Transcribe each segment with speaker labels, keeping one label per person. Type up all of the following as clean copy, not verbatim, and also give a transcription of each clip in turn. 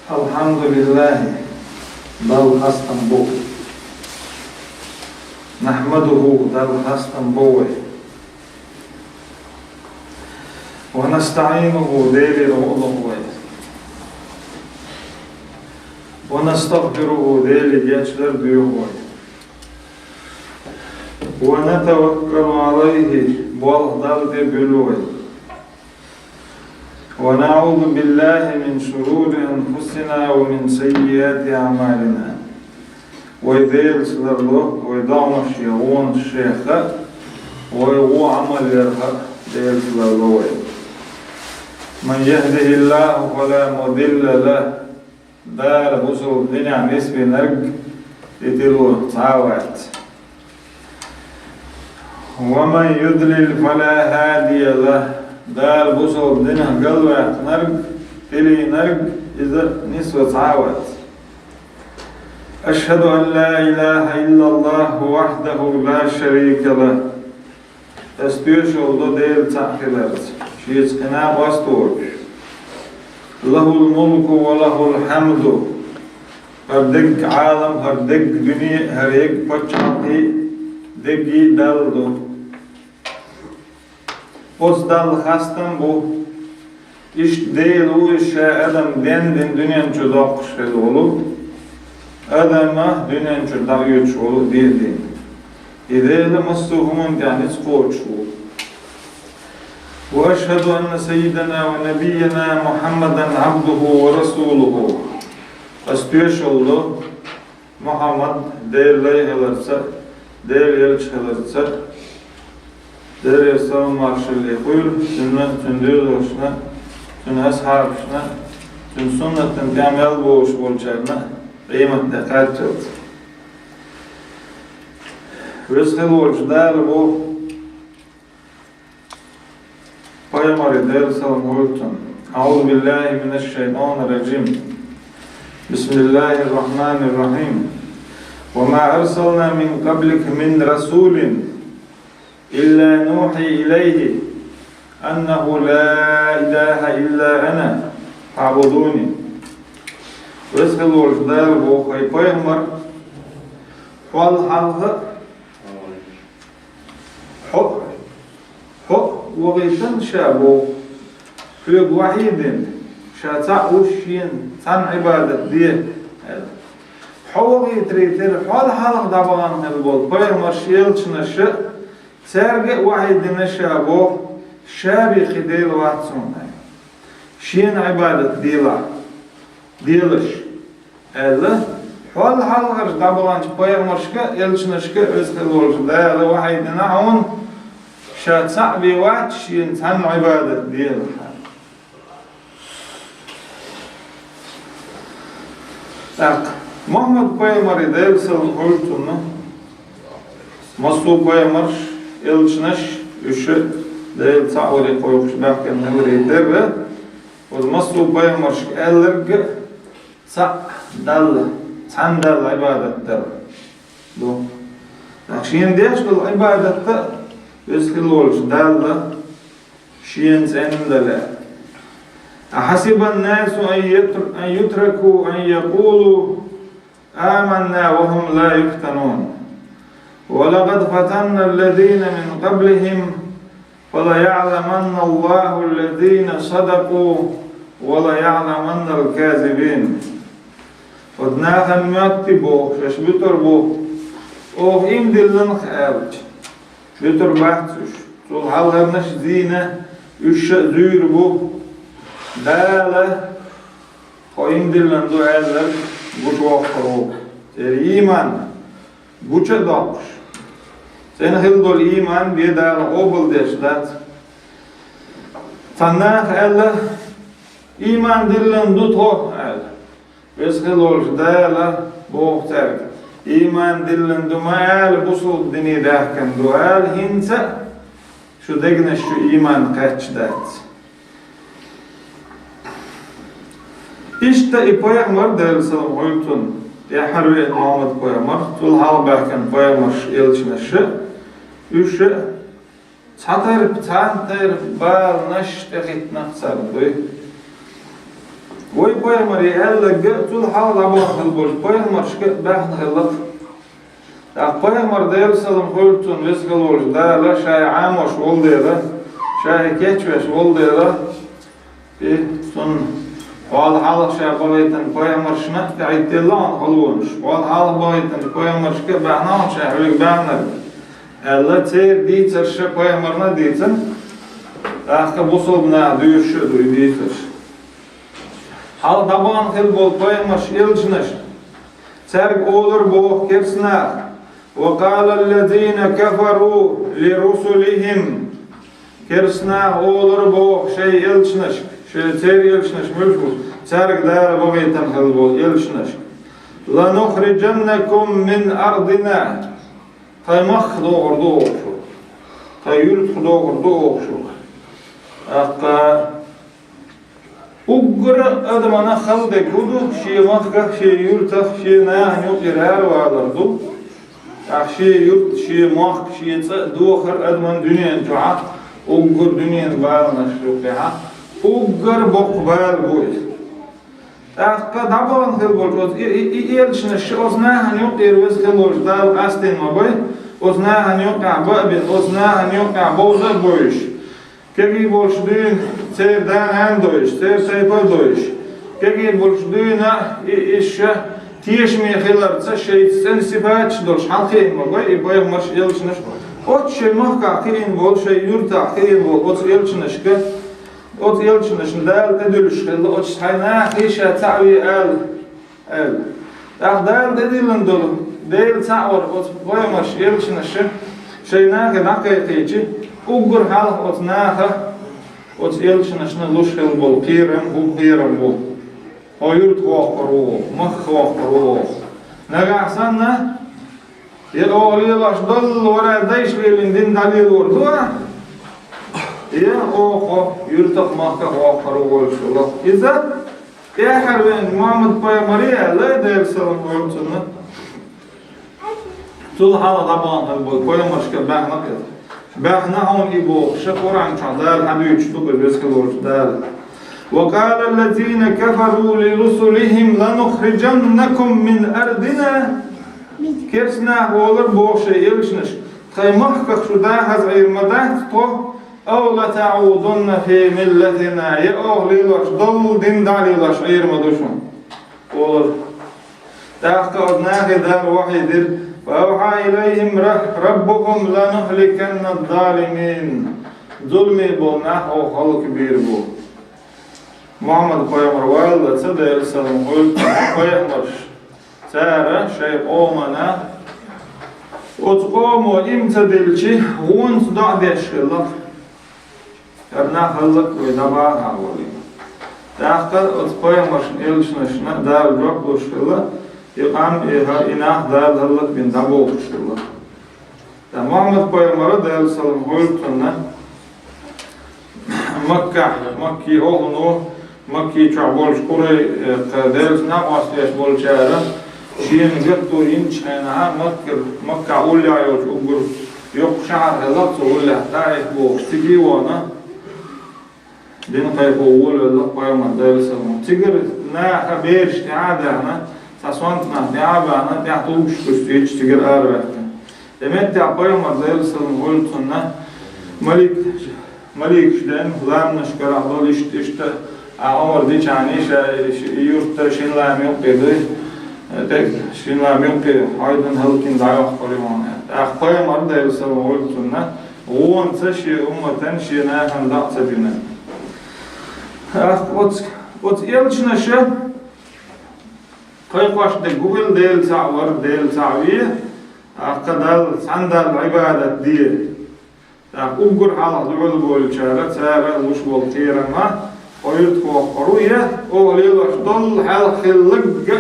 Speaker 1: Alhamdulillah, dal hastam Bog. Nahmaduhu dal hastam Bog. Wa nasta'inuhu deli ru'luhu. Wa nastaghfiruhu deli geçler duyuhu. Wa natawakkalu alayhi bol dal de bülühu. ونعوذ بالله من شرور أنفسنا ومن سيئات أعمالنا ويدير الله ويدعم الشيخون الشيخ ويغو عمل يرها دير الله من يهده الله فلا مضل له دار بصر الدنيا نسبة نرق يتلو تعاوات ومن يضلل فلا هادي له دار بوصل الدنيا قلوة نرق تلي نرق إذا نسوة عاوت أشهد أن لا إله إلا الله وحده لا شريك له تستيوش الله دير تأخيرات شيء قناع باستوك له الملك وله الحمد هردق عالم هردق دنيا هريق بچاقي دقي دلدو Ozdal hastam bu iş değil o işe adam dendin dünyanın çoğu kuşkeli olup adama dünyanın çoğu güç olup değildi. İdeyle masuhumun yani skoç bu. Ve eşhedü enne seyyidina ve nebiyyina Muhammeden abduhu ve rasuluhu. Astüyeş oldu Muhammed değerli alırsa, değerli elçilerse Dere salam marşallığı koyul, tündür oluşuna, tün ashabışına, tün sünnetten temel boğuş bolçarına kıymetli kaçıldı. Vesıl oluşlar bu Paymari der salam koyultun. Euzu billahi mineşşeytanirracim. Bismillahirrahmanirrahim. Ve ma ersalna min qablik min rasulin إلا نوحي إليه أنه لا إله إلا أنا فاعبدوني ويسأل الوجدال بوخي بيغمر والحلق حق وغيثن شابو فيق وحيد شاتع وشين تن عبادة ديه حوغي تريتر والحلق دابغان هالبول بيغمر شيلچنا شئ Serge vahidine şabo şabi khidil vatsonay. Şin ibadet diliş. Allah hal halgar dabalanç payagmarşka elçinişka özgül olsun. Da vahidine on şat sa'bi vat şin tan ibadet dil. Tak Muhammed Paygamberi de sallallahu Masu Paygamberi elçiniş üşü değil sağırı koyuş bakın nevreter ve o masu baymarş ellerge sa dal sandal ibadetler do akşin deş bu ibadette vesıl olmuş dal şiyen sendale ahasiban nasu en yutraku en yaqulu amanna ve hum la yuftanun وَلَقَدْ فَتَنَّ الَّذِينَ مِنْ قَبْلِهِمْ وَلَيَعْلَمَنَّ اللَّهُ الَّذِينَ صَدَقُوا وَلَيَعْلَمَنَّ الْكَاذِبِينَ وَدْنَاهَا مُؤَتِّبُوا شَشْبِتُرْ بُوا اُوْ اِمْدِلَّنْ خَيَرْجِ بِتُرْ بَحْتُشْ تُلْ حَلْغَرْنَشْ دِينَ اُشَّ زُيْرُ بُوا دَالَ o imdillen dualler bu çoğu iman Buça doğmuş. Sen hildol iman bir daha obul deşlat. Tanah Allah iman dillen duto al. Biz hildol dala boğter. İman dillen dumayal busul dini dahken dual hinsa şu degne şu iman kaçdat. İşte ipayamar der salam oytun. Ya harbi Muhammed Paygamberi tul hal bakın Paygamberi elçinişi üçü çatar bal naş tehit naqsar doy Oy poymari elle tul hal abon bol poymar şke bahn hıllık. Ya poymar deyil salım hultun vezgil ol da la şay amoş ol deyla. Şay keçveş ol deyla. Bir son wal hal şay bagaytan poymar şna ta'itlan halwonş. Wal hal bagaytan poymar şke bahna şay hüyük bahnar. Elle ter diyter şe poymarna diyten. Ahka bosolbna düyüşü duydiyter. Hal daban hil bol poymaş ilçiniş. Serg olur boğ kersina. وَقَالَ الَّذ۪ينَ كَفَرُوا لِرُسُلِهِمْ kersina olur boğ şey ilçiniş. Ter ilçiniş mülkü. Serg dâle boğaytan hil bol ilçiniş. لَنُخْرِجَنَّكُمْ مِنْ أَرْضِنَا Kaymak doğurdu oğuşu. Kayırt doğurdu oğuşu. Akka Uggura adamana halde kudu, şiye mahka, şiye yurtak, şiye nahan yok irer varlardı. Şiye yurt, şiye mahk, şiye doğur adamın dünyanın çoğat, uggur dünyanın bağlanaş yok ya. Uggur bok bağl boy. Akka dabalan hıl bolç, ilçine şi oz nahan yok irvez hıl bolç, dal astin ma boy, oz nahan yok ya babin, oz nahan yok ya boza boyuş. Kegi bolş düğün, serdan en doyuş, ser sayfa doyuş. Kegi bolş düğüna işe tiyeşmeye hilarsa şey sen sipaç dolş halkayın mı boy, boy marş yılçınış. Ot şey mahka kiyin bol, şey yurta kiyin bol, ot yılçınışkı. Ot yılçınışın dal edülüş kıldı, ot sayna işe tavi el. Dal edilin dolu, değil ta'or, ot boy marş yılçınışı. Şey nâke nakayetici. Uggur hal ot naha ot ilçinashna lushel bol qiram bol oyurt qoqru mah qoqru nagahsanna ya olilash dol wara daishlin din dalil urdu ya oqo yurtaq mahka qoqru bolshullah iza ya harben Muhammed Paygamberi la dersalam urtuna tul hala daban bol koyamashka bahna بأخنا هون إبو شكرا شعدال حدو يجتوك الرزق الورجدال وقال الذين كفروا لرسلهم لنخرجنكم من أرضنا كرسنا هولر بوشي يلشنش خيمحكك شدا هزعير مدهت تو أو لتعودن في ملتنا يا أهلي لش ضل دين دالي لش عير مدوشون هولر تأخذ ناخي دار وحيدر فأوحى إليهم ربهم لنهلكن الظالمين ظلمي بو نحو خلق كبير بو محمد Peygamber valda sadayı sallam öldü Peygamber sara şey olmana otqomo imtadilçi wont da'deşlak yarna halak ve daba havali daqal Peygamber'in elçinişine dar yok dostlar يقام إناه دال هلك بين دابو الله. محمد Peygamber دال سلام هولتنا مكة أهلنا مكة شعبولش قري قدرت نقص يش بولشارا شين جتو ينشينها مكة أولى يوش أقول يوك شعر هلك أولى تعرف بوش تجي وانا دين قيف أول الله Peygamber دال سلام تجر نا خبرش تعادنا Sasvantna neabana tehtuş üstüç tiger arvekte. Demet de Peygamber sallallahu aleyhi ve sellem Malik'den lamnaş karahlı işte Ömer diyeceğini yurtta şinlam yok dedi. Tek şinlam yok ki haydan halkın dayak koruyor. Peygamber sallallahu aleyhi ve sellem oğun taşı ümmetten şina handak sabine. Ot elçinaşı Kayqaşda Google del sa'war del sa'wiye aqdal sandal ibadat diye. Ta uggur hala dul bol çara sara luş bol tirama oyurt qoruya o lilaş dol hal khillig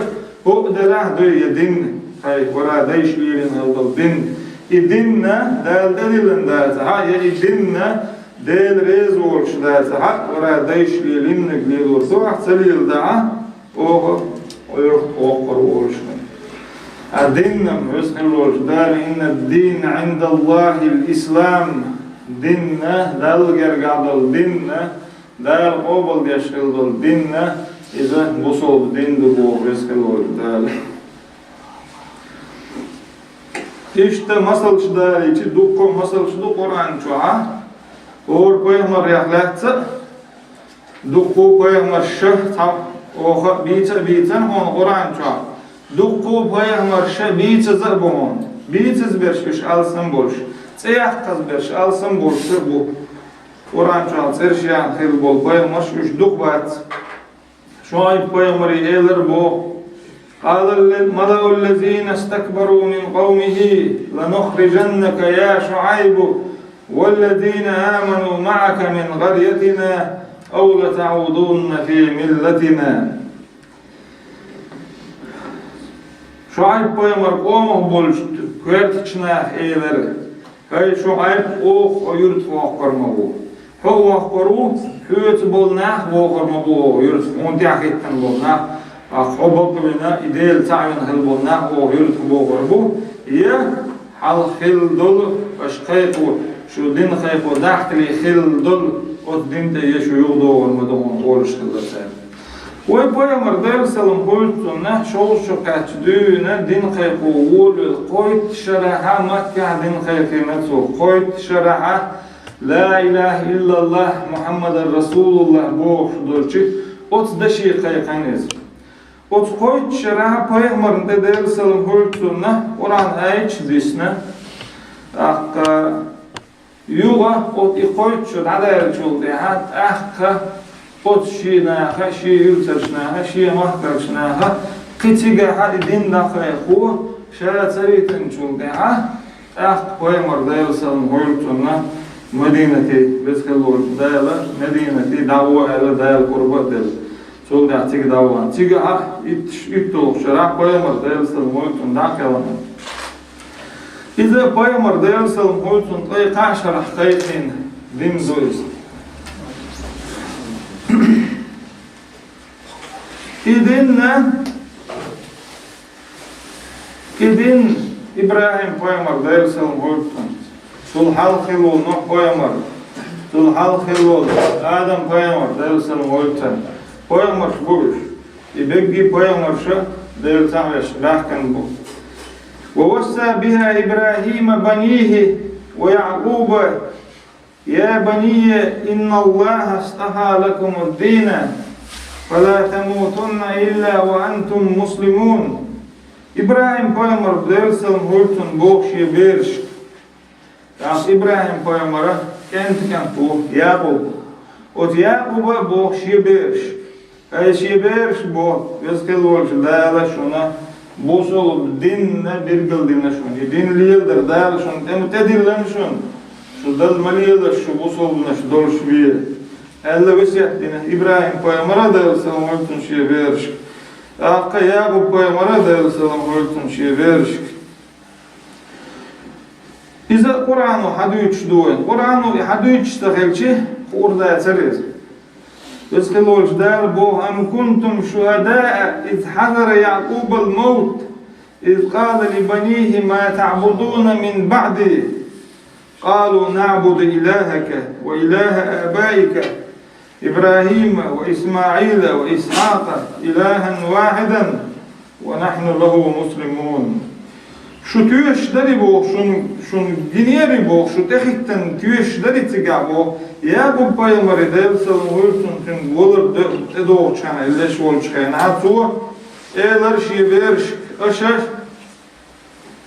Speaker 1: o dalah de din hay wara daishlirin hal din idinna dal dalilin da ha ya idinna del rez ol shda ha wara daishlirin glil urdu ahsalil da o oyurt qoruuluşun. Adinnem hüsnül dar inna din indallahil islam dinne dal gergadal dinne dal obal yaşıldal dinne İze bu soldu dindi bu veskel oldu değerli. İşte masalçı değerli içi dukko masalçı da Kur'an çoğa. Or Peygamber yaklahtı. Dukko Peygamber şıh tam oha biçen on Kur'an çoğa. Dukko Peygamber şıh biçezir bu on. Biçez berşiş alsın bolş. Tseyah kaz berş alsın bolştur bu. Kur'an çoğa tsirşiyan khil bol Peygamber şüş duk bat. Şuayb Peygamberi eyler bu. قال الملأ الذين استكبروا من قومه لنخرجنك يا شعيب والذين آمنوا معك من قريتنا أو لتعودن في ملتنا. Şuayb Peygamber qo'moq bo'lishdi. Ko'rtichna eyler. Hay Şuayb o yurt voqorma bu. Ho voqoru höt bolna voqorma bu yurt montiaqetdan bolna. Akhobo bina ideal ta'yin hilbolna o yurt voqorbu. Ya hal khildul ashqayqu şu din khayqu dahtli khildul o dinde yaşu yolda olmadan oluşturulsa. Oy Peygamber derselim koytuna şol şokatdüne din khayqu ul qoyt sharaha Mekke din khayqina so qoyt sharaha la ilahe illallah Muhammeden Resulullah bu durçi 30 şey khayqaniz. Ot qoyt sharaha Peygamberin de derselim koytuna Kur'an ayet disne aqqa yuga ot qoyt şu adayar çoldi hat aqqa ot şina haşi yurtşna haşi mahkarşna ha qitiga ha din daxay xu şaratsaritin çoldi ha aq Peygamber derselim koytuna Medine'te bezkelor dayala Medine'te dava ala dayal qurbat del çoldi atik dava tiga ha it toluk şara Peygamber derselim koytuna daqalana İze Peygamber derselim koytun qayqa şarah qayqin din zoyuz. İdin İbrahim Peygamber derselim koytun. Sul halqilu Nuh Peygamber. Sul halqilu Adam Peygamber derselim koytun. Peygamber buyur. İbegi Peygamber şu derselim rahkan bu. ووصى بها إبراهيم بنيه ويعقوب يا بني إن الله اصطفى لكم الدين فلا تموتن إلا وأنتم مسلمون. İbrahim Peygamber derselim hurtun boğşi berş. İbrahim Peygamber'e kent bu Yakub. Ot Yakub'a boğşi berş. Ayşi berş bu. Vezkel olcu dayala şuna. Bu sol dinle bir gıldığına şun. Dinliyeldir dayal şun. Temtedillen şun. Şu dalmaliyeldir şu bu soluna şu dolş bir. Elle vesiyet dine. İbrahim Peygamber'e derselim hurtun şiye berş. Aqqa Yakub Peygamber'e derselim hurtun şiye berş. İze Kur'an'u hadüç duyen. Kur'an'u hadüç tahilçi orada eteriz. يسألوا جداربو أم كنتم شهداء إذ حضر يعقوب الموت إذ قال لبنيه ما تعبدون من بعدي قالوا نعبد إلهك وإله آبائك إبراهيم وإسماعيل وإسحاق إلها واحدا ونحن له مسلمون. Şu tüyeşleri bu, şun diniyeri bu, şu tehitten tüyeşleri tıga bu. Ya bu Peygamber'e derselim hırtun tüm olur de doğuçan elleş olçayın. Hatu eyler şey veriş aşaş.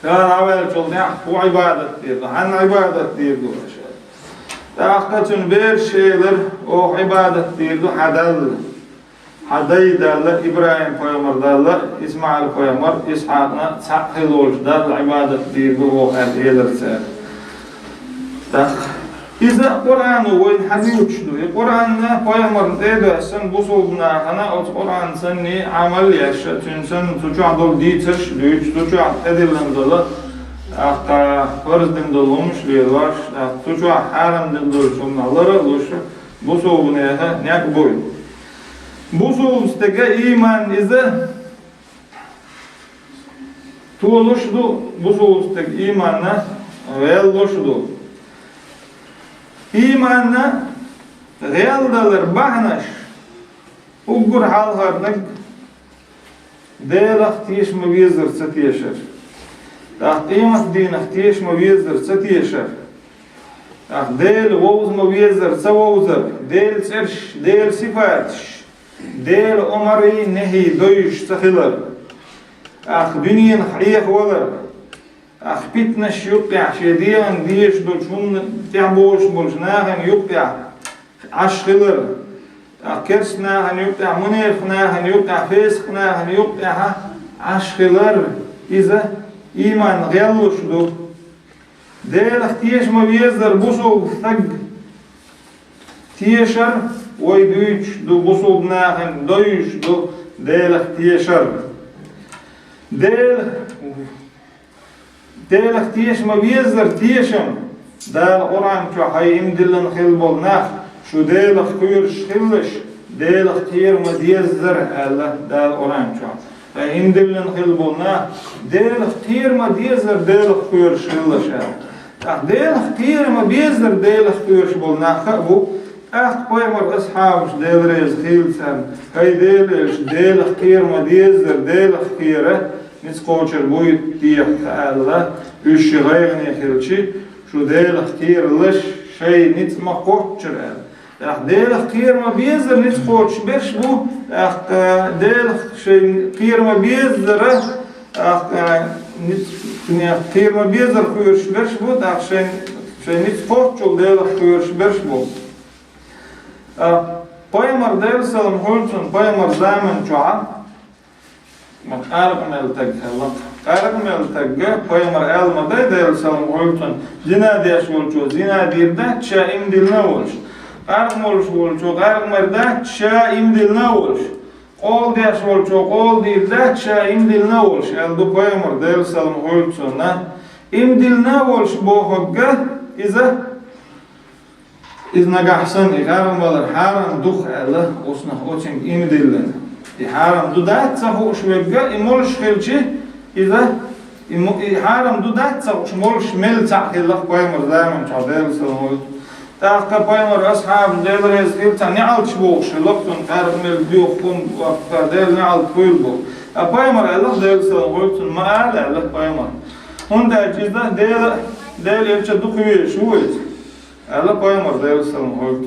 Speaker 1: Ya haber çoldu ya bu ibadet dirdi. Han ibadet dirdi aşaş. Hakikaten bir şeyler o ibadet dirdi hadal. Haday derler, İbrahim Peygamber derler, İsmail Peygamber, İshak'na sahil olmuş derler, ibadet dirdi o eylerse. İze Kur'an'ı oyun hadiyuçdu. Kur'an'na Peygamber'in deydersen bu solduğuna kana o Kur'an seni amal yaşa. Sen tuçuğa dolu diyetiş, tuçuğa edilen dolu. Hatta farzden dolmuş diyorlar. Tuçuğa haramden dolu şunları oluşu. Bu solduğuna ne boyun. Bu solduğuna iman ize tuğuluşdu. Bu solduğuna imanna veya İmanna realdalar bahnaş Uggur halharnak deelach tiesh me wiezer zetiecher. Ach iemand dienach tiesh me wiezer zetiecher. Ach deel wouz me wiezer zetwouzer. Deel zersh, deel sifatsh. Deel omari nehi doish zethiler. Ach dunien khiyach waler. Ach pitnash yuqya shediyan diesh dolchun tiabosh bolshnagen yuqya. Ashkhiler. Kersna han yuqya munirkhna han yuqya feskna han yuqya ashkhiler iza iman ghellushdu. Deelach tiesh ma wiezer busog thag tiesher oy duch du busog nahan doish du deelach tiesher. Deelach tiesh ma wiezer tieshem dal oran chu hayim dillan khilbol nach şu deelach kuyur schillish deelach tier ma diezer alla dal oran chu hayim dillan khilbol nach deelach tier ma diezer deelach kuyur schillish deelach tier ma diezer deelach kuyur schilbol nach bu echt poemer ashabs deelreis khilsan hay deelach tier ma diezer deelach tier nits kocher boyut diye alla üç yığayını khilchi şu deelach tier lish şey nits ma kocher deelach tier ma bezer nits koch besh bu deelach şey tier ma bezer nits tier ma bezer kuyur besh bu da şey nits koch deelach kuyur besh bu poemer deelsalm holtun poemer zaman çoğa Arab melteg Allah. Arab melteg poemer elmada deelsalm holtun zina diyaş volçu zina dirde ça imdilna volç. Arab molş volçu arab merda ça imdilna volç. Ol diyaş volçu ol dirde ça imdilna volç. Eldu poemer deelsalm holtun imdilna volç bu hogga iza nagahsan igaramalar haram duh Allah osna hoçing imdilna. حرام دودات سخوش وجا إمولش خلشي إذا حرام دودات سخوش مولش مل تحكي الله قيمر دائما تعديل سلامات تحكي قيمر أصحاب ديل رئيس خلتا نعال شبوش لقطن تعرف مل بيوخون وقتاديل نعال كويلبو قيمر الله ديل سلامات ما قال الله قيمر هون دا جيزة ديل يلشا دقوية شويت الله قيمر ديل سلامات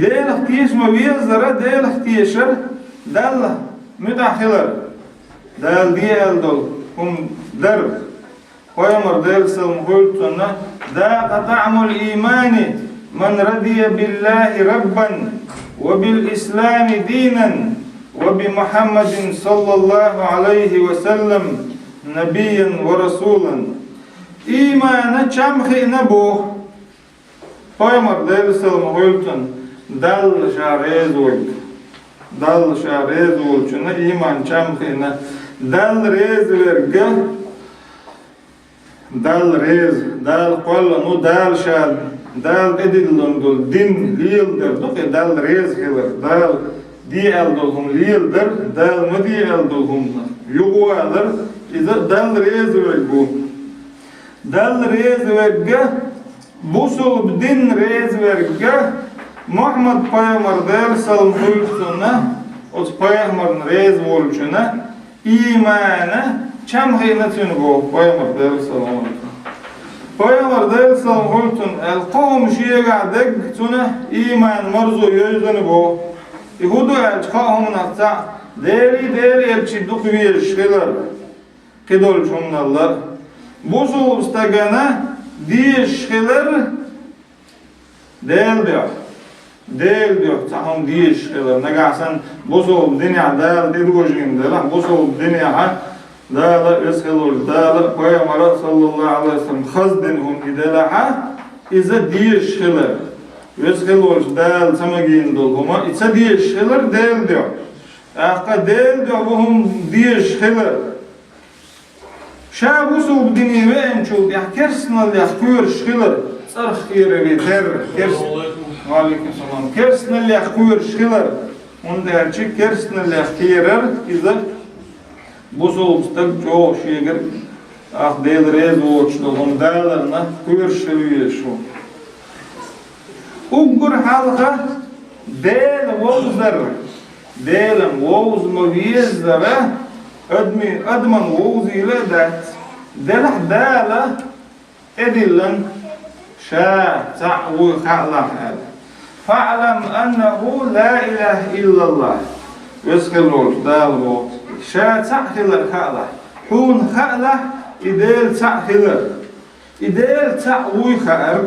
Speaker 1: deelach tiesh ma wiezer deelach tiesher dal mutakhiller dal dieldol darb qoyamar deelsal multuna da ta'amul imani man radiya billahi rabban wa bil islam dinan wa bi muhammadin sallallahu alayhi wa sallam nabiyyan wa rasulan imana chamkhi nabu qoyamar deelsal multuna dal şarez olçuna iman çamkhina dal rez verga dal qol nu dal şad dal edillundul din lilder duq dal rez hever dal di eldulhum lilder dal mudi eldulhum yuqalar iza dal rez vergu dal rez verga busul din rez verga Muhammed Peygamber deelsalm hulsuna os Peygamber'in rez volçuna imana çamhina tüngo Peygamber deelsalm Peygamber deelsalm hulsun el qawm şiyadek tuna iman marzu yüzünü bu ihudu el qawm naqta deli elçi duqviye şiler qidol jumnallar bu sulustagana diye şiler Del diyor, tahım diye şeyler. Ne gahsen bozul dünya dal dirgojin dalan bozul dünya ha dala eshelul dala Peygamber sallallahu aleyhi ve sellem khazdinhum idalaha iza diye şeyler. Eshelul dal samagin dolhuma iza diye şeyler del diyor. Aqqa del diyor buhum diye şeyler. Şa bozul dünya ve ençul ya kersnal ya kuyur şeyler. Sarh khire biter kers Aleykümselam. Kersnelle kuyur şiler. Onda çık kersnelle kirer iza bozulstak çoğu şeyler ah del rez olçlu ondalarına kuyur şilir şu. Uggur halka del wozar delam woz moviezara adman woz ile dat delah dala edilan شا تعوي خلق فاعلم أنه لا إله إلا الله يسخلوش دالو شا تعخلق خلق حون خلق إدال تعخلق إدال تعوي خلق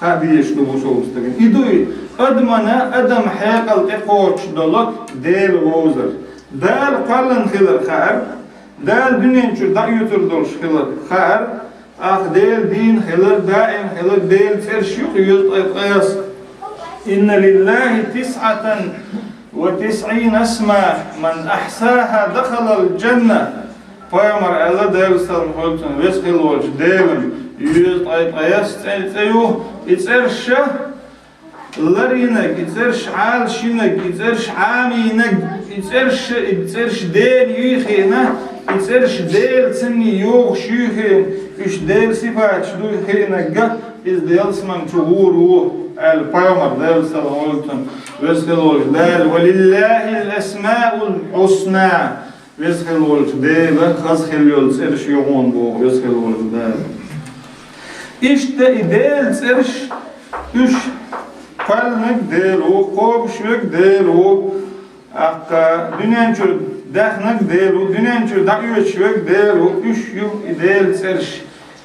Speaker 1: خابيش نبوسوس تكن إدوي أدمنا أدم حيقل إقوش دلق دال ووزر دال قلن خلق خلق دال دنيا شو دعيوتر دولش خلق خلق ديل دين خلق دائم خلق ديل ترشيق يطيقاس إن لله 99 اسما من أحساها دخل الجنة فيمر الله ديل سلم خلطن ويسخل وش ديلم يطيقاس تيوه يترش لرينك يترش عالشينك يترش عامينك يترش ديل يخينا يترش ديل سني يوغ شيخين إيش ديل صفات شدو خينجا إز ديل سمن شهور البيامر ديل سلامولتن ويسخلوش ديل ولله الأسماء الحسنى ويسخلوش ديل خسخليول سرش يغون بو ويسخلوش ديل إيش ديل سرش إيش قلنك ديلو قوبشوك ديلو أقا دنيانشو دخنك ديلو دنيانشو دعيوشوك ديلو إشيو ديل سرش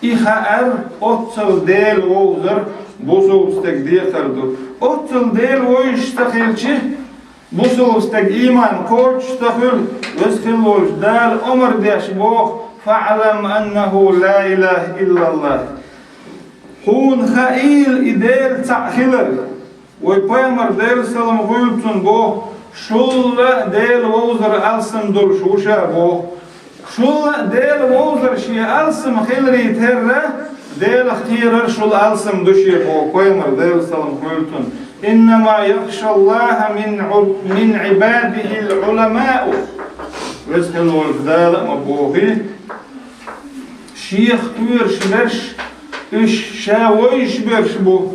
Speaker 1: إخاءر أطل ديل ووزر بوصوستك دي خردو أطل ديل ويشتخلشي بوصوستك إيمان كوش تخل ويسخلوش دال أمر ديش بوخ فاعلم أنه لا إله إلا الله هون خائل إديل تعخلر ويبايمر ديل سلام غيلتون بوخ شول ديل ووزر ألسم دول شوشا بو شول ديل ووزر شي ألسم خيلري تهرة ديل اختيرر شول ألسم دوشي بو كويمر ديل سلام خيلتون إنما يخشى الله من عباده العلماء ويسخلوا الفدال مبوخي شيخ كوير شبرش إش شاويش برش بو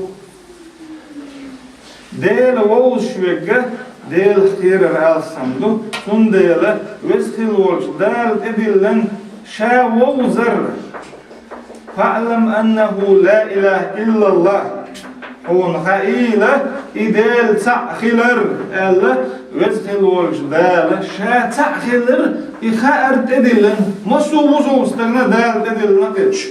Speaker 1: ديل ووز شويقة ديل اختير الألسم دو سن ديل ويسخلوش دال إدلن شاووزر فاعلم أنه لا إله إلا الله هون خائلة إدال تعخلر ألا ويسخلوش دال شا تعخلر إخاءر تدلن مصو استغنى دال تدلن قدش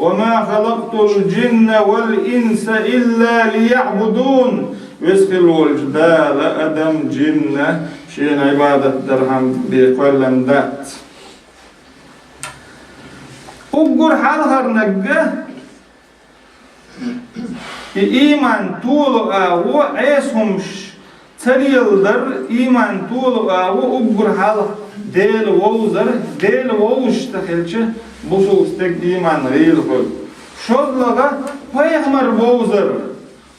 Speaker 1: وما خلقت الجن والإنس إلا ليعبدون ويسخلوا الجدال أدم جنة شين عبادة درهم بقلن دات أقر حالهر نجة إيمان طول أو عيسهم تريل در إيمان طول أو أقر حاله ديل ووزر ديل ووش تخيلش بوسوستك إيمان غير خل شغلة بيحمر ووزر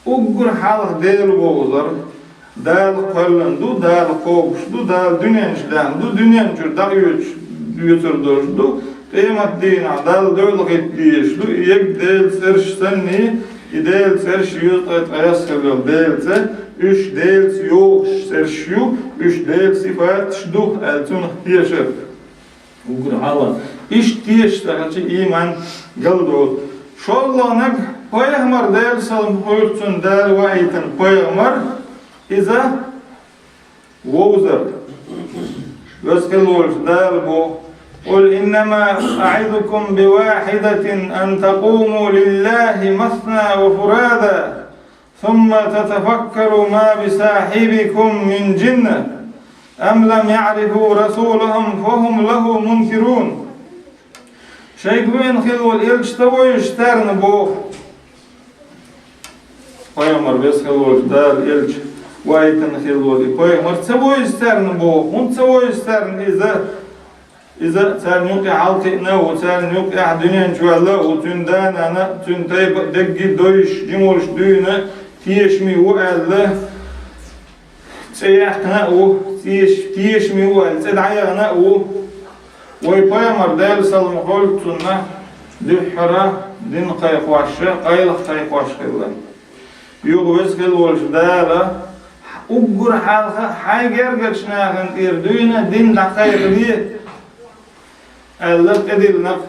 Speaker 1: أقر حاله ديل ووزر دال قلن دو دال قوبش دو دال دنيانش دان دو دنيانش دا يتردوش دو قيمة دينا دال دولق يتديش دو يك ديل سرش سني يديل سرش يطيط أيسخلو ديل سه üç değil yok serşiu üç değil sıfat şdu altın tiyşer ugur hala iş tiyşler ki iman galdo şollanak peygamber değil salam koyursun der ve aytin peygamber iza wozar veskelol der bu قل إنما أعظكم بواحدة أن تقوموا لله مثنى وفرادا ثم تتفكروا ما بصاحبكم من جنة أم لم يعرفوا رسولهم فهم له منكرون شيخوين خلوا الإلج تبويش ترن بوخ Peygamber bes خلوا دار إلج وايتن خلوا دي Peygamber تبويش ترن بوخ من تبويش ترن إذا تان يوقع عالقنا وتان يوقع دنيا جوالا وتندان أنا تنتيب دقي دويش جمولش دوينة تيشمي وقال تيحنا تيشمي وقال تدعينا ويبايمر دال سلم قلتنا دحرة دين قيقواشة قيلق قيقواش خلان Yok vesgel oluşu dağla. Uggur halka hayger gerçnağın irdüğüne din dakayıqli ellak edilnak.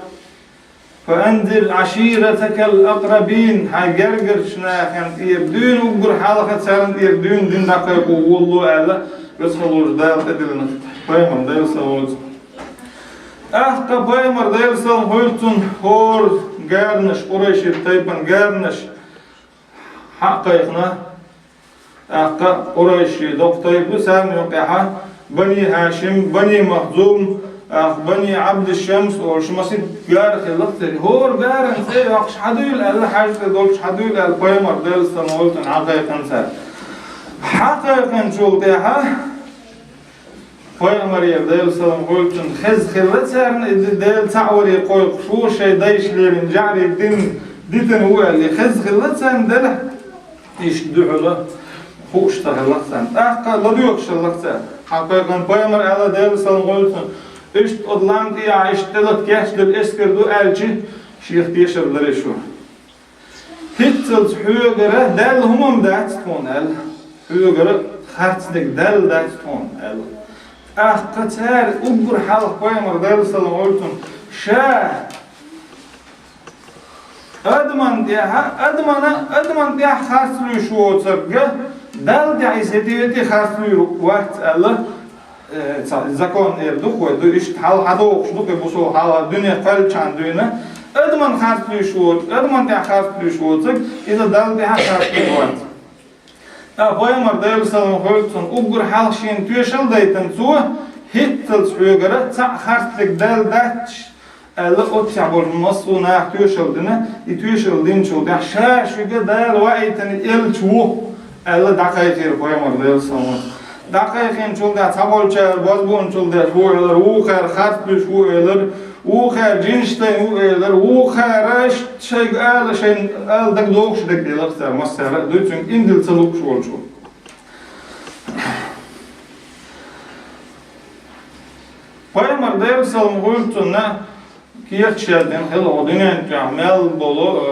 Speaker 1: فأنذر عشيرتك الأقربين hayger gerçnağın irdüğün uggur halka çarın irdüğün din dakayıqı ollu ella vesgel oluşu dağla edilnak. Paymar dayılsan oluşu. Ahka paymar dayılsan hoytun hor garnish uğraşır taypan garnish hakkayıqna Akka Qurayşi doktayıbı sen yok ya Bani Hashim, Bani Mahzum, Bani Abdüşşems oluşması garhılıktır. Hor garın se yok şadül Allah hacda dol şadül el paymar delsan oltun haqiqan sen. Haqiqan çoldu ya paymar yer delsan oltun xizxillat sen del ta'wari qoy şu şey değişlerin jari din o eli xizxillat sen del iş duhula خوش تهلكتن أحق لديوك شلكتن حقيقة بايمر على دير سالغولتن إشت أدلان دي عشتلت كيش دل إسكردو ألجي شيخ تيشر لريشو هيتلت حيوغرة دل همم داتتون أل حيوغرة خارتدك دل داتتون أل أحق تار أبر حالك بايمر دير سالغولتن شاه أدمان ديها خارتلو شو ترقى Dal da'iseti xartlı vaqt Allah zakon erdu koydu işte hal hada oquşdu ki bu so hal dünya qalçan dünya adman xartlı şu adman da xartlı şu olsak iza dal da xartlı vaqt Paymar dayıl salam hoytun ugur hal şin tüyşal daytan su hittel suyugara ta xartlık dal da Allah otya bolmaz suna tüyşal dine tüyşal din çoldu şa şuga dal wa'aytan el çu Allah dakayıqır paymar dayılsan. Dakayıqın çolda tabolçar, bazbon çolda huaylar, uğar xartlış huaylar, uğar cinştay huaylar, uğar şey al şey al dak doğuşdak deyler masara. Duysun indil çaluk şu olçu. Paymar dayılsan huytuna kiyatçadan hel odinen camel bolu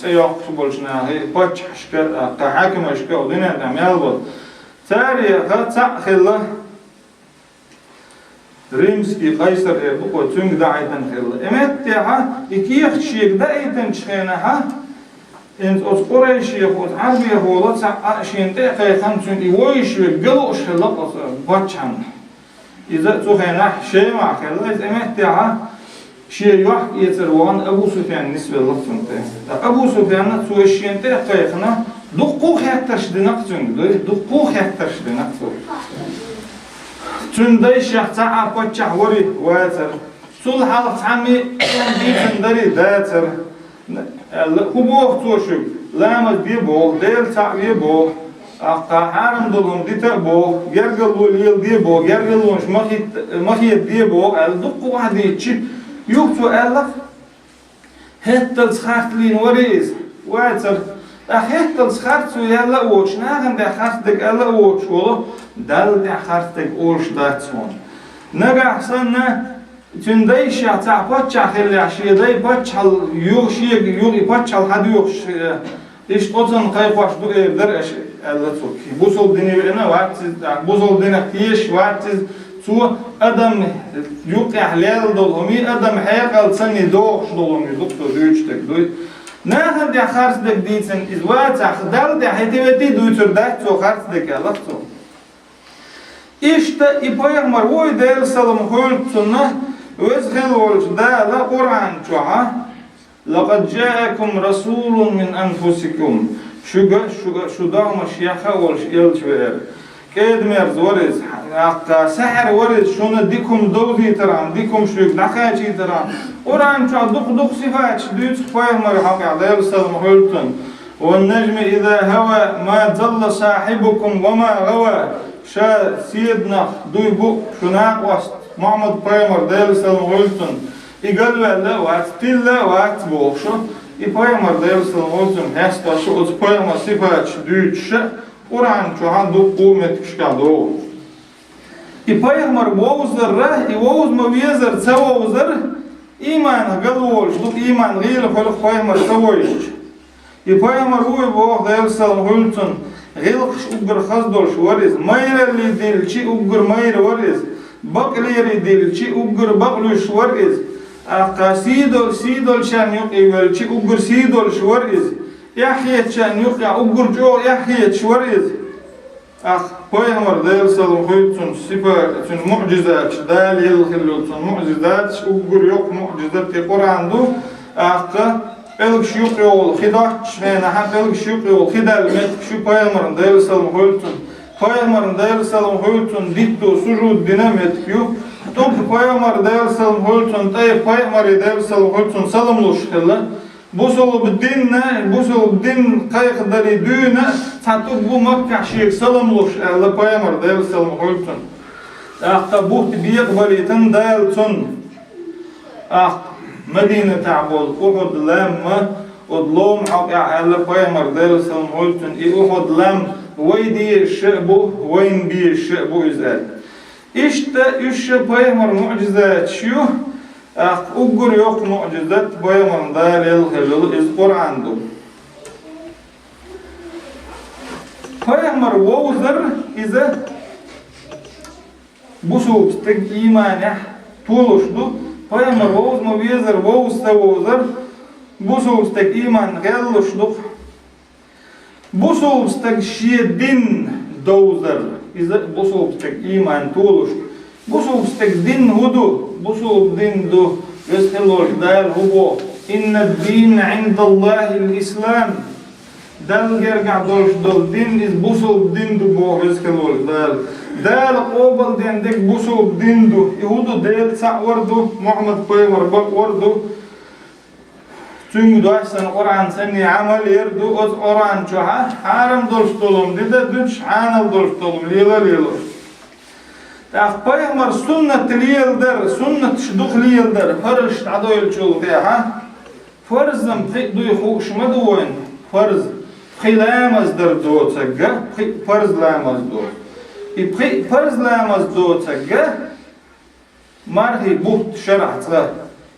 Speaker 1: teyok bolşna paç şka hakim şka odinen camel bol tariha ta'khilla rimski qaysar bu qotung da'aytan khilla emet ya iki yaxşiyek da'aytan çıxana ha ent os qurayşi xot arbiya holat sa şinte qayxan çünkü voyş ve galoş xilla paçan iza tuxana şey ma khilla emet ya شيء يوح يتروان أبو سفيان نسبة لطفنته أبو سفيان توشينته قيقنا دقوق يكترش دنقتون دقوق يكترش دنقتون تنديش يحتاع بوچح وري واتر سول حالق عمي ديتن داري داتر هبوغ توشك لامد بيبوغ ديل تاع بيبوغ أقا حارم دلهم ديتا بوغ يرقلوا ليل ديبوغ يرقلوا مخيط ديبوغ دقو واحد يتشي Yoktu Allah hettel schartlin waris water hettel schart yalla och nagen der hartig alla och wol dal der hartig och datson naga sanna tünday şata pacha khilla shiday pachal yok şey yok pachal hadi yok iş otan qayqaş du der Allah çok bu sol dinine vaqt bu sol dinine tiş vaqt Su adam yok ahlal dolumi adam hayal sani doğuş dolumi doktor duyuştuk duy. Ne hadi xarsdak diysen izvat akhdal da hedeveti duyturda çok xarsdak Allah çok. İşte ipaygmar oy der salam hoytuna öz xel olda la Kur'an çoğa. Laqad ja'akum rasulun min anfusikum. Şu da maşyaha ol elçver. كادمر زورز أقا سحر ورز شون ديكم دوزي ترام ديكم شوك دخاشي ترام قرآن شو دق صفات دوت خفاير مرحق على السلام حلتن والنجم إذا هوى ما ضل صاحبكم وما غوى شا سيدنا دوي بو شناق وست محمد بايمر دير السلام حلتن إقل ولا وات تلا وات بوشو إبايمر دير السلام حلتن هستا شو أز بايمر صفات دوت شا Kur'an çoğan do kuvmet kışkado. İpaygmar vozlar i voz mavizer savozlar iman galol do iman gıyla xolq paygmar savoyş. Peygamber bu Aleyhisselam hültün gılqış ugur xazdol şuvariz, mayreli dilçi ugur mayr variz, bakleri dilçi ugur baklu şuvariz, sidol şan yok evvelçi ugur sidol şuvariz, yahiyet şan yok ya ugur jo yahiyet şuvariz. Peygamber Aleyhisselam hültün sifatün mucizat, dalil hültün mucizat, ugur yok mucizat Kur'an'du, Elk şuyuk yol, hidaç ve nahat elk şuyuk yol, hidal met şu Peygamber'in Aleyhisselam hültün, Peygamber'in Aleyhisselam hültün ditto sucud dinamet yok. Tom Peygamber Aleyhisselam hültün, Peygamber Aleyhisselam hültün salamluş hella. Bu sol dinne, bu sol din kaygıları düğüne, satuk bu Mekke şiyek salamluş hella Peygamber Aleyhisselam hültün. Akta bu tibiyek balitin dayaltın. Medine ta'bol Uhud lamma odlom haq ya'ala Peygamber Aleyhisselam hültün Uhud lam veydi şebu veyn bi şebu izal. İşte üç Peygamber mucizat şu ugur yok mucizat Peygamber dalil iz Kur'an'du. Peygamber vozar ize bu substek imanah tuluşdu. Peygamber voz mu vezir vozsa vozar bu substek iman gelluşduk. Bu substek din dozar ize bu substek iman tuluş. Bu substek din hudu bu sub din du veshelol dal hubo inna din indallahil islam dal gerga dol din iz bu sub din du bo veshelol dal qobal dendek bu sub din du hudu del sa'wardu Muhammed Peygamber bak wardu Çünkü sen Kur'an seni amel yerdu o Kur'an çoğa haram dolstolum dedi düç hanal dolstolum lila. Peygamber sünnet liyelder sünnet şduk liyelder farz adoyl çol diha farzım duy hoşmadı oyun farz qilamazdır doçaga farzlamaz do. Farzlamaz doçaga marhi bu şer'atla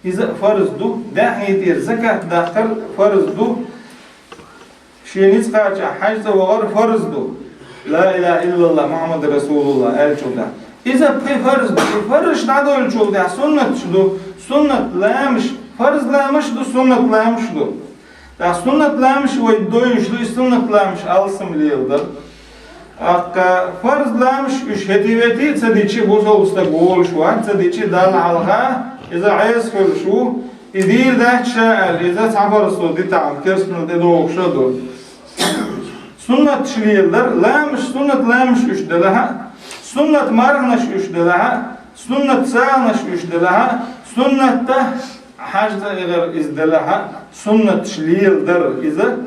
Speaker 1: İza farzdu, dahniyetir zekat dakhil farzdu, şeniz kaça hacda ve gar farzdu, la ilahe illallah Muhammed Resulullah elçulda. İza farzdu, farz nada elçulda, sünnetçdu, sünnetleymiş, farzlamışdu, sünnetleymişdu. Da sünnetlemiş ve doyuşlu sünnetleymiş alsım liyildir. Farzlamış üç hetiveti, tsadiçi bu solusta gol şu an, tsadiçi dal halga, إذا عايز كل شو يدير ده شاعر إذا تعبر الصوت تعب كرسنا تدوق شدو سنة شليلدر لا مش سنة لا مش إيش دلها سنة مرنش إيش دلها سنة سانش إيش دلها سنة ده حاجة غير إز دلها سنة شليلدر إذا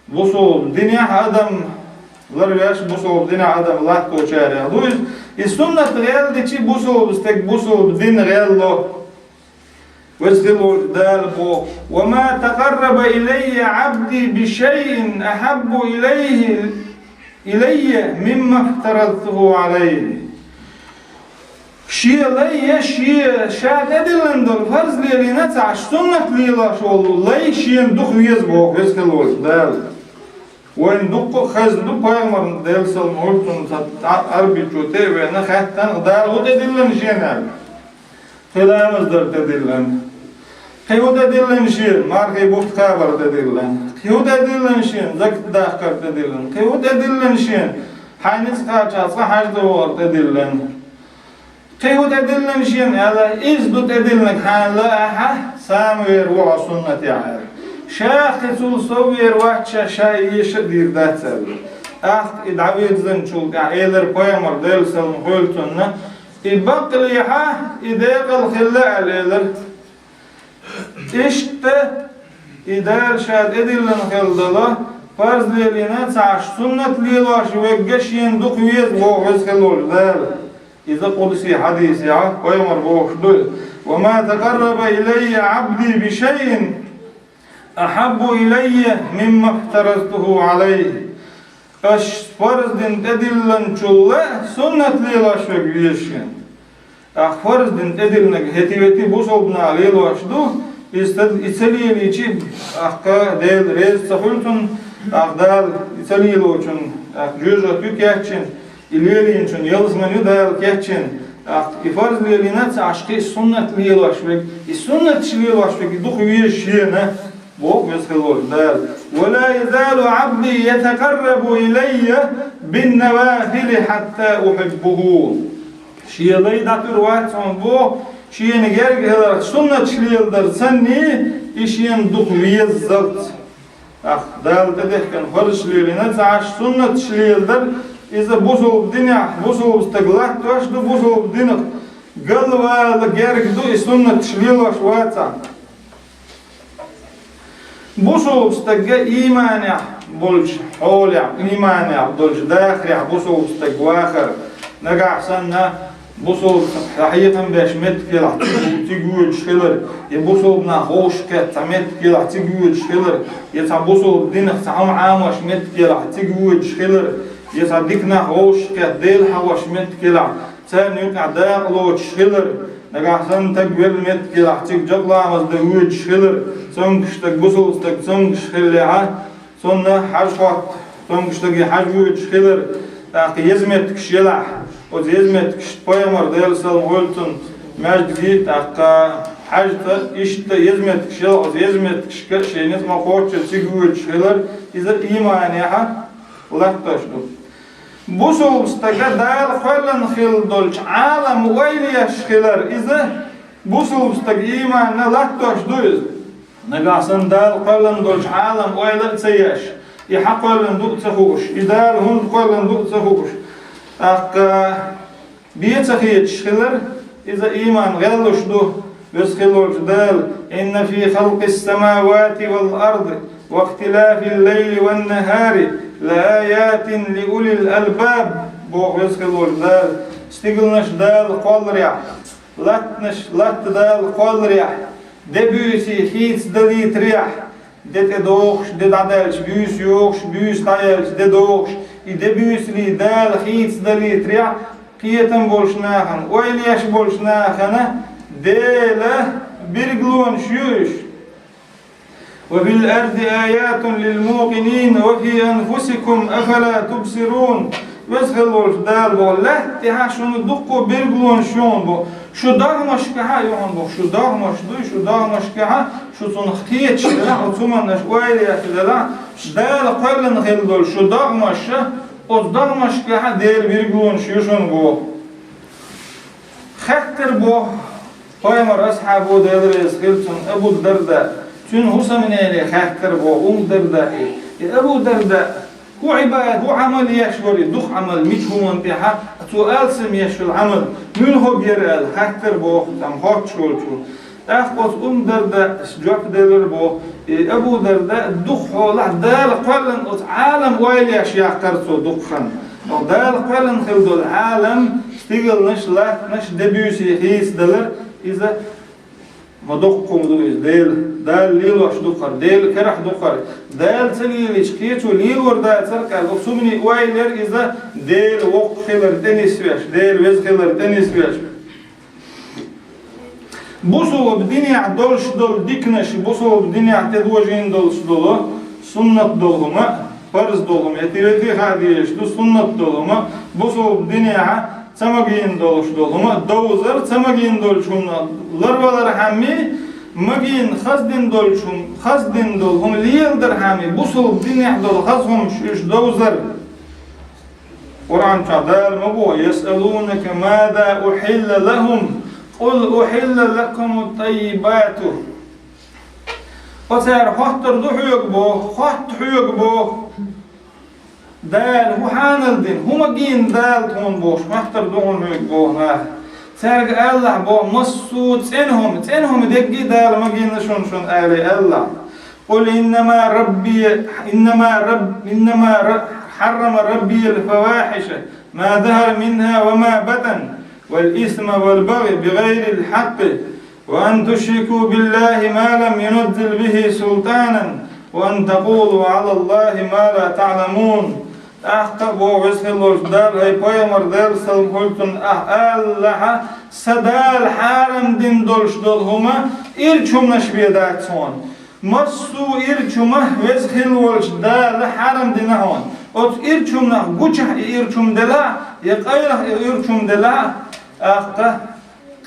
Speaker 1: بوصل دنيا آدم لرياش بوصل دنيا آدم الله توجاري هذوز السنة غير دي بوصل بستك بوصل دين غير له واسقلوا دالبو وما تقرب إلي عبدي بشيء أحب إلي مما افترضته عليه شيء لي شيء شاد أدلندر فرض لي نتعش سنة ليلا شغل لي شيء دخ يزبو واسقلوا دال وين دق خز دق بيامر دال سلمولتون عربي جوتي وين خاتن دال ودلن شينال خلامز در تدلن Kıyuda edilen şiir, markayı buht kabar edilen. Kıyuda edilen şiir, zakit dahkar edilen. Kıyuda edilen şiir, hayniz kaçatsa hacda oğurt edilen. Kıyuda edilen şiir, ala izdut edilen hala aha, samver vuğa sünnet ya'ar. Şahisul sovyer vahça şayiyeşe dirdat serli. İdaviyedzin çul, eyler Peygamber Aleyhisselam hültünne, İbakliha, İdeqal khilla'al eyler. İşte idar şad edilen hildala farzliliğine taş sünnetliğe ve geçen dokuyuz bu vezkelollar. İza kudsi hadis ya Peygamber boşdu. Ve ma tekarraba ileyye abdi bi şeyin ahabbu ileyye mimma iftaraztuhu aleyh. Aş farzın edilen çulla sünnetliğe ve geçen. Farzdin edilen hetiveti bu sobna aleylaşdu. İçeliği akka değil rez sahultun akdal İçeliği için cüzat yükçün ileliğin için yalızmanı dal keçin ifarzliliğine aşkı sünnetliği ulaşmak sünnetçiliği ulaşmak duhu bir şeyine bu mesela dal ve la yazalu abdi yetaqarrabu ileyye bin nevafil hatta uhibbuhu şeyleri da türvat bu şeyini gergeler sünnetçiliğidir senni işin duhu yezzat dal dedekten farışliliğine taş sünnetçiliğidir إذا بوصل الدنيا بوصل استقلال توش دو بوصل الدنيا قلوا لجارك دو السنة تشليل وشواتا بوصل استقى إيمان يا بولش حول يا إيمان يا بولش داخل يا بوصل استقى آخر نقع سنة بوصل حقيقة باش مت كلا تيجود شخلر يبوصل بنا خوش كتمت كلا تيجود شخلر يتبوصل الدنيا تعم عامش مت كلا تيجود شخلر يصدقنا هوش كديل حوش مت كلا تاني يقع داخلو تشخلر نقعسن تقبل مت كلا تيك جغلا مزدهود تشخلر سنكشتك بوصلستك سنكشخلها سنة حشوات سنكشتك حجود تشخلر تاقي يزمتك شلع وزيزمتك شتبايمر ديل سلم هولتن مجد في تاقا حاجة إشت يزمتك شلع وزيزمتك شينيت ما قوتش تيقود تشخلر إذا إيمانيها لا تشدو بوصل استجدال فلن خل دولش عالم ويلي يشخلر إذا بوصل استجيما لا تشدو نقاسن دال فلن دولش عالم ويلي تسيش يحق فلن دو تخوش إدال هون فلن دو تخوش أك بيتخيت شخلر إذا إيمان غلش دو بسخلوش دال إن في خلق السماوات والأرض واختلاف الليل والنهار لآيات لأولي الألباب بوغ يسخلوش دال استيقلنش دال قولريح لات دال قولريح دبيوسي خيتس دليت ريح دت دوغش دت عدالش بيوس يوغش بيوس خيالش ددوغش دبيوس لي دال خيتس دليت ريح قيتن بولشناخن ويليش بولشناخن ديلا برقلون شيوش وفي الأرض آيات للموقنين وفي أنفسكم أفلا تبصرون وسخلوش دال بو لا تها شنو دقو برغلون شون بو شو دارمش كها يون بو شو دارمش دو شو دارمش كها شو تنختيت شلا وتمنش ويلي يخدلا دال قلن خلدول شو دارمش او دارمش كها دير برغلون شون بو خطر بو قيمر أصحابه دير يسخلتون أبو الدرداء تون هوسا من اللي خاطر بو درداء أبو درداء هو عباد هو عمل يشوري دخ عمل مش هو انتحى سؤال سم يشل عمل من هو بيرال خاطر بو تام هات شولتو أخبط درداء جواب دلر بو أبو درداء دخ ولا دال قلن عالم ويلي أشياء كرتو دخن دال قلن خلدو العالم استيقل نش لا نش دبيوسي خيس دلر إذا ما دقكم دويز دال ليل واش دقر ديل كرح دقر دال تليل إشكيتو ليل وردا تركا لقسمني وايلر إذا ديل وق خلر تنس فيش ديل وز خلر تنس فيش بوصل بدنيا دولش دول ديكنش بوصل بدنيا تدوجين دولش دولو سنة دولهما فرز دولهما يتيرتي خاديش دو سنة دولهما بوصل بدنيا تماجين دولش دولهما دوزر تماجين دولشون لربالر همي ماجين خزدين دولشون خزدين دولهم ليلدر همي بوصل الدنيا دول خزهم شش دوزر قرآن تعدال مبو يسألونك ماذا أحل لهم قل أحل لكم الطيبات وتر خاطر دو حيوك بو خاط حيوك بو دال هو حانلدين هما جين دال تون بوش محتر دون حيوك بو ها ترق الله بو مصود تنهم دقي دال ما جين شون آلي الله قل إنما حرم ربي الفواحش ما ظهر منها وما بطن والإثم والبغي بغير الحق وأن تشركوا بالله ما لم ينزل به سلطانا وأن تقولوا على الله ما لا تعلمون أحقبوا وسهلوا دار هاي بايمر دار سلم هلتن الله سدال حارم دين دولش دول هما irçumnaş bedatson. Masu irçuma vezhil volç da haram dinahon. Ot irçumna guçah irçum dela yaqaylah irçum dela aqta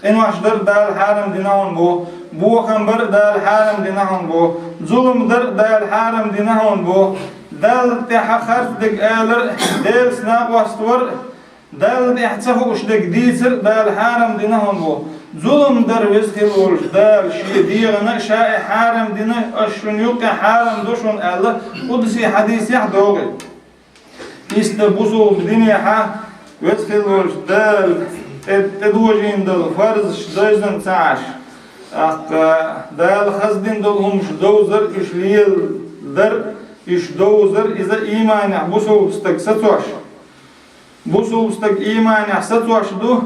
Speaker 1: envaşdır dal haram dinahon bu kambar dal haram dinahon bu zulümdir dal haram dinahon bu dal tahakharf dik alir del snaq wastwar dal ihtafu ushdik disir dal haram dinahon bu zulümdir vezhil volç dal şi diyana şai haram dinah aşun yuqa haram doşun Allah qudsi hadis yahdoği İşte bu sol dünya vezhil volç dal تدوجين دل فرض شدايزن تعش دال خزدين دلهم شدوزر إشليل در إشدوزر إذا إيمان بوسو بستك ستوش بوسو بستك إيمان ستوش دو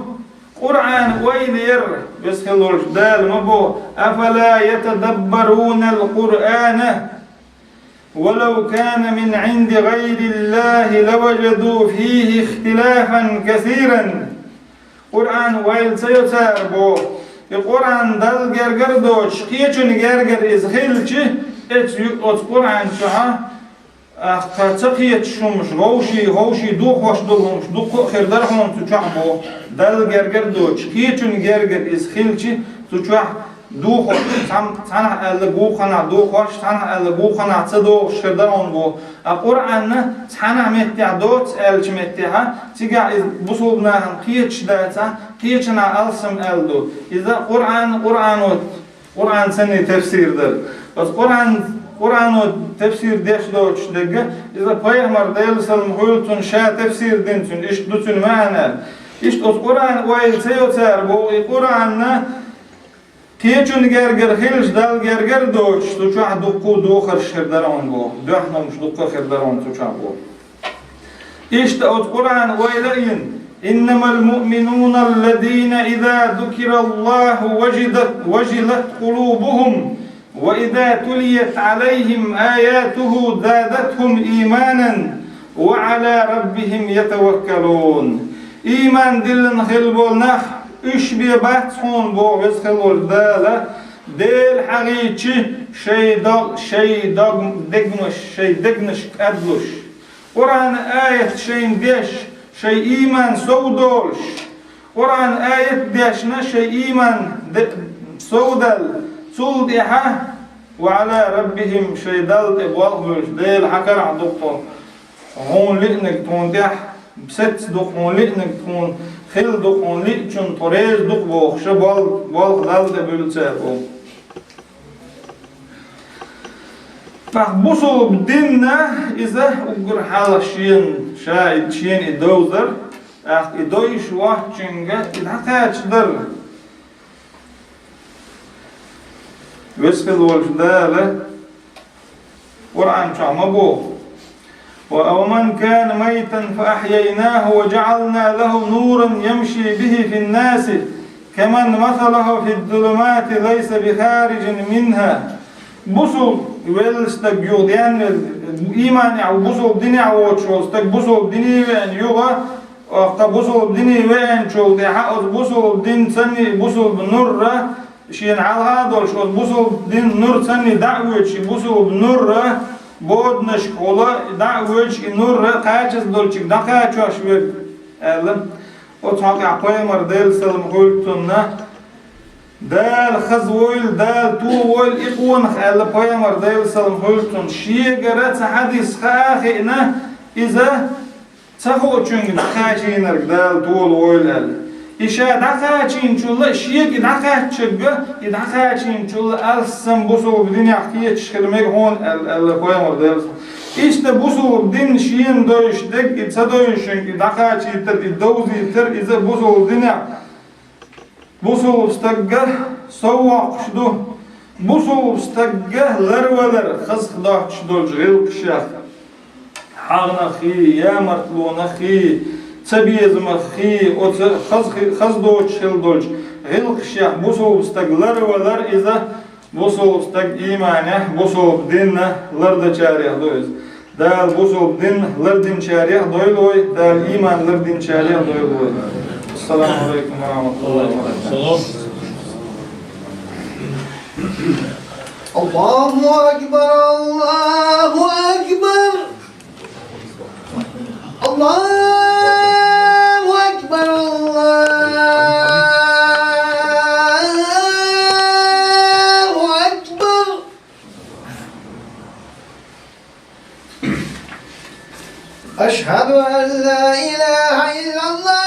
Speaker 1: قرآن ويلير بسخلور دال مبو أفلا يتدبرون القرآن ولو كان من عند غير الله لوجدوا فيه اختلافا كثيرا Kur'an wayl sayosar bu. Kur'an dal gerger doç. Kiçün gerger izhilçi et ot Kur'an çaha qaçaqiyet şumuş gowşi du xoş dolmuş du xirdar hon tuçaq bu. Dal gerger doç. Kiçün gerger izhilçi tuçaq du xoş sana el bu xana du xoş sana el bu xana çdo xirdar hon bu. Kur'an'ı sana metya doç elçi metya tiga bu sobna qiyeç data qiyeçna alsım eldu. İza Kur'an seni tefsirdir. Bas Kur'an tefsir deş doç dege İza Peygamber deyilsel muhultun şa tefsir dinçün iş dutun mana. İşte Kur'an ve seyotar bu Kur'an'na Kiçün gerger hilş dal gerger doç tuçah duqu duqar şirdaron bu. Duhnum duqu şirdaron tuçah bu. İşte o Kur'an veyleyin innemal mu'minun allazina iza zukirallahu wajilat kulubuhum ve iza tuliyet aleyhim ayatuhu zadatuhum imanan ve ala rabbihim yetevekkelun. İman dilin hilbolnah üç bir bahtson bu vezhilol dala del haqiqi şey degmiş adluş Kur'an ayet şeyin deş şey iman sovdolş Kur'an ayet deşne şey iman sovdal suldiha ve ala rabbihim şey dal ebvalhulş del hakar adukto hon li'nek ton deh set duk hon li'nek ton خل دخون لی چون طریز دخ بخشه بال دل دبلته او. فبوسو بديننا إذا أقر حال شين شاهد شين إدوزر إدويش واحد شينجا إذا تاجدر وسكل والجدالة قرآن شعمبو ومن كان ميتا فأحييناه وجعلنا له نورا يمشي به في الناس كمن مثله في الظلمات ليس بخارج منها بوسو ويلستك يوديان إيمان أو بوسو دنيا وشولستك بوسو دنيا وين يوغا بوسو دنيا وين شول ده بوسو دين سني بوسو بنور شين على هذا شول بوسو دين نور سني دعوة شي بوسو بنور Bodna škola da uč I nur qaçız dolçik da qaçaş ver elim o taqa qoymar del salam qultunna dal khazwil dal tuwil iqwan khal qoymar del salam qultun şigarat hadis xaxina iza taxu uchun qaçinar dal tuwil oylal İşe daqaçin çulla şiyek daqaçıgı daqaçin çulla alsam busul dünya qiye çıkırmak hon el koyamar der. İşte busul din şiyen doyuşdek itsa doyuşun daqaçıtır dovzitir ize busul dünya busul stagga sawaqşdu busul stagga larvalar xasqdaşdol jilqşaq hagna xi yamartluna xi Sabiyazım xi o xazdolç hildolç hilqşah busol staglarvalar iza busol stag imane busol dinna larda çarih doyuz dal busol din lardin çarih doyloy dal iman lardin çarih doyloy. Assalamu alaykum ve rahmetullahi ve berekatuhu.
Speaker 2: الله أكبر الله أكبر الله أكبر الله أكبر أشهد أن لا إله إلا الله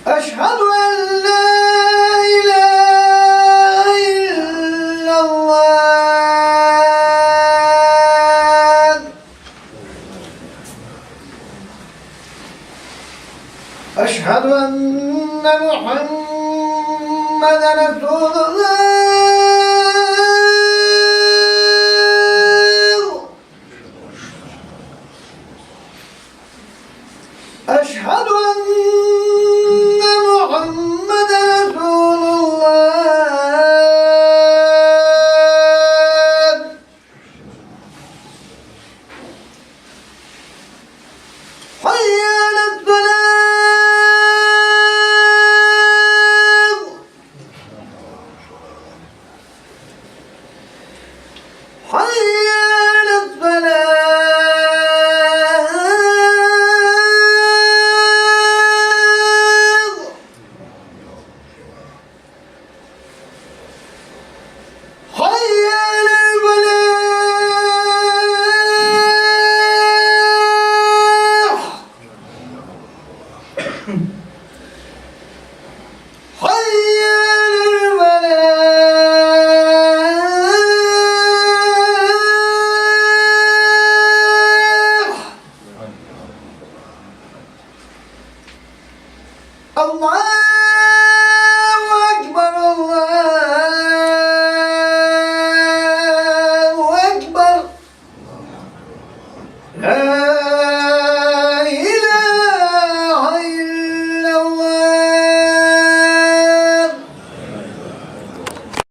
Speaker 2: أشهد أن لا إله إلا الله أشهد أن محمدا رسول الله